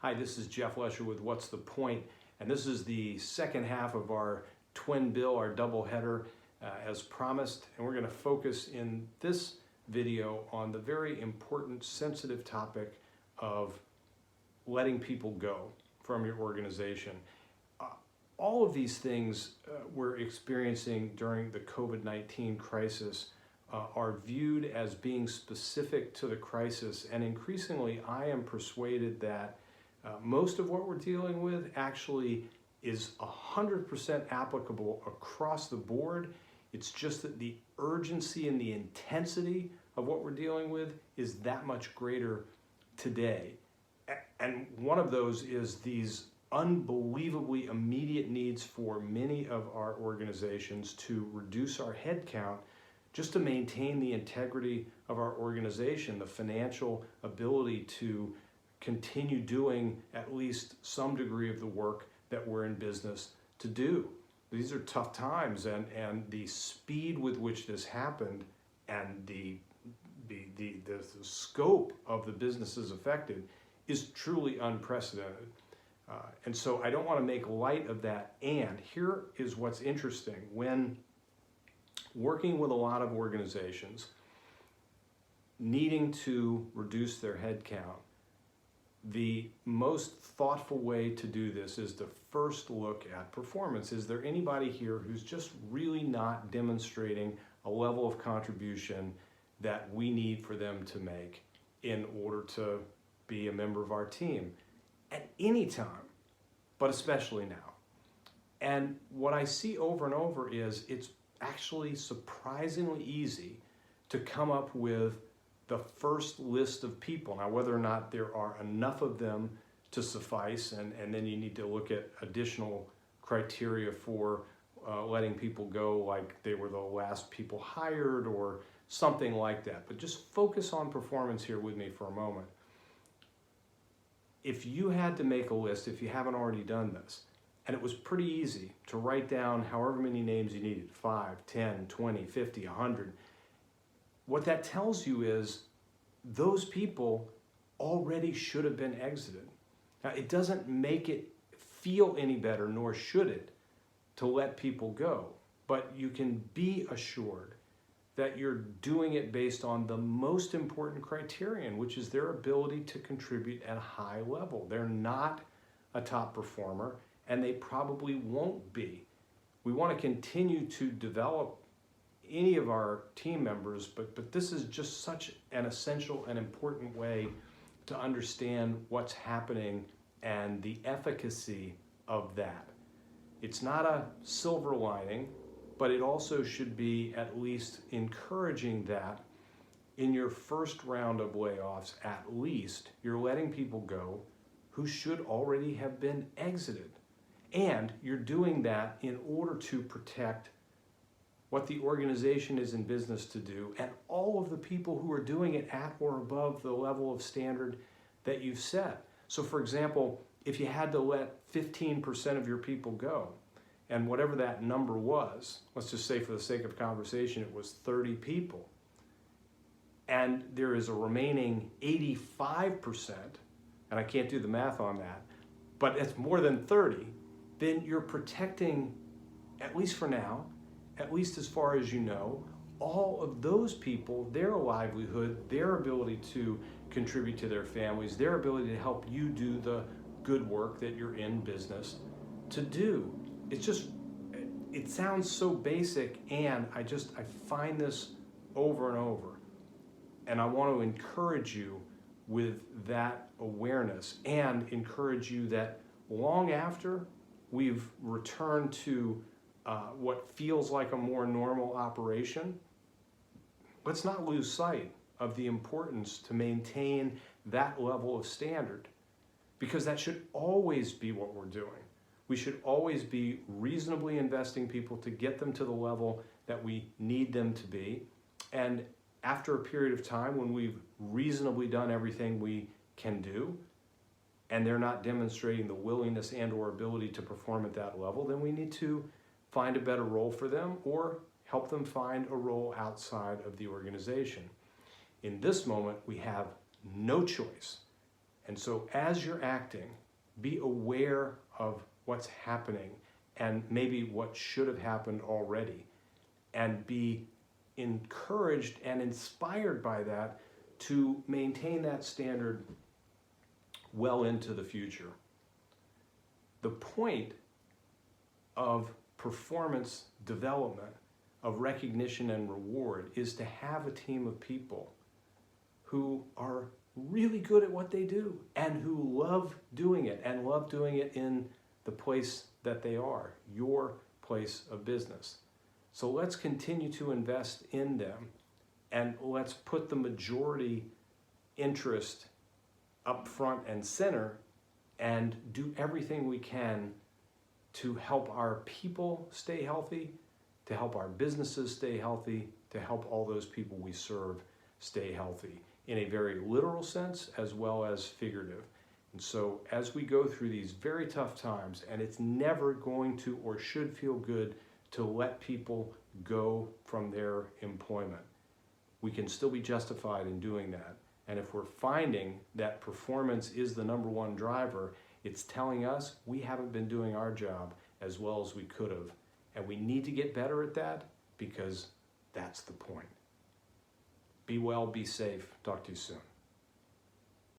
Hi, this is Jeff Lesher with What's the Point? And this is the second half of our twin bill, our doubleheader, as promised. And we're going to focus in this video on the very important, sensitive topic of letting people go from your organization. All of these things we're experiencing during the COVID-19 crisis are viewed as being specific to the crisis, and increasingly I am persuaded that most of what we're dealing with actually is 100% applicable across the board. It's just that the urgency and the intensity of what we're dealing with is that much greater today. And one of those is these unbelievably immediate needs for many of our organizations to reduce our headcount just to maintain the integrity of our organization, the financial ability to continue doing at least some degree of the work that we're in business to do. These are tough times, and the speed with which this happened and the scope of the businesses affected is truly unprecedented. And so I don't want to make light of that. And here is what's interesting. When working with a lot of organizations needing to reduce their headcount, the most thoughtful way to do this is to first look at performance. Is there anybody here who's just really not demonstrating a level of contribution that we need for them to make in order to be a member of our team at any time, but especially now? And what I see over and over is it's actually surprisingly easy to come up with the first list of people. Now, whether or not there are enough of them to suffice, and then you need to look at additional criteria for letting people go, like they were the last people hired or something like that. But just focus on performance here with me for a moment. If you had to make a list, if you haven't already done this, and it was pretty easy to write down however many names you needed, 5, 10, 20, 50, 100, what that tells you is those people already should have been exited. Now, it doesn't make it feel any better, nor should it, to let people go, but you can be assured that you're doing it based on the most important criterion, which is their ability to contribute at a high level. They're not a top performer, and they probably won't be. We want to continue to develop any of our team members, but this is just such an essential and important way to understand what's happening and the efficacy of that. It's not a silver lining, but it also should be at least encouraging that in your first round of layoffs, at least you're letting people go who should already have been exited. And you're doing that in order to protect what the organization is in business to do, and all of the people who are doing it at or above the level of standard that you've set. So for example, if you had to let 15% of your people go, and whatever that number was, let's just say for the sake of conversation, it was 30 people, and there is a remaining 85%, and I can't do the math on that, but it's more than 30, then you're protecting, at least for now, at least as far as you know, all of those people, their livelihood, their ability to contribute to their families, their ability to help you do the good work that you're in business to do. It's just, it sounds so basic, and I find this over and over. And I want to encourage you with that awareness, and encourage you that long after we've returned to what feels like a more normal operation, let's not lose sight of the importance to maintain that level of standard, because that should always be what we're doing. We should always be reasonably investing people to get them to the level that we need them to be. And after a period of time when we've reasonably done everything we can do, and they're not demonstrating the willingness and or ability to perform at that level, then we need to find a better role for them or help them find a role outside of the organization. In this moment, we have no choice And so as you're acting, be aware of what's happening and maybe what should have happened already, and be encouraged and inspired by that to maintain that standard well into the future. The point of performance development, of recognition and reward, is to have a team of people who are really good at what they do and who love doing it, and love doing it in the place that they are, your place of business. So let's continue to invest in them, and let's put the majority interest up front and center, and do everything we can to help our people stay healthy, to help our businesses stay healthy, to help all those people we serve stay healthy, in a very literal sense as well as figurative. And so as we go through these very tough times, and it's never going to or should feel good to let people go from their employment, we can still be justified in doing that. And if we're finding that performance is the number one driver, it's telling us we haven't been doing our job as well as we could have. And we need to get better at that, because that's the point. Be well, be safe. Talk to you soon.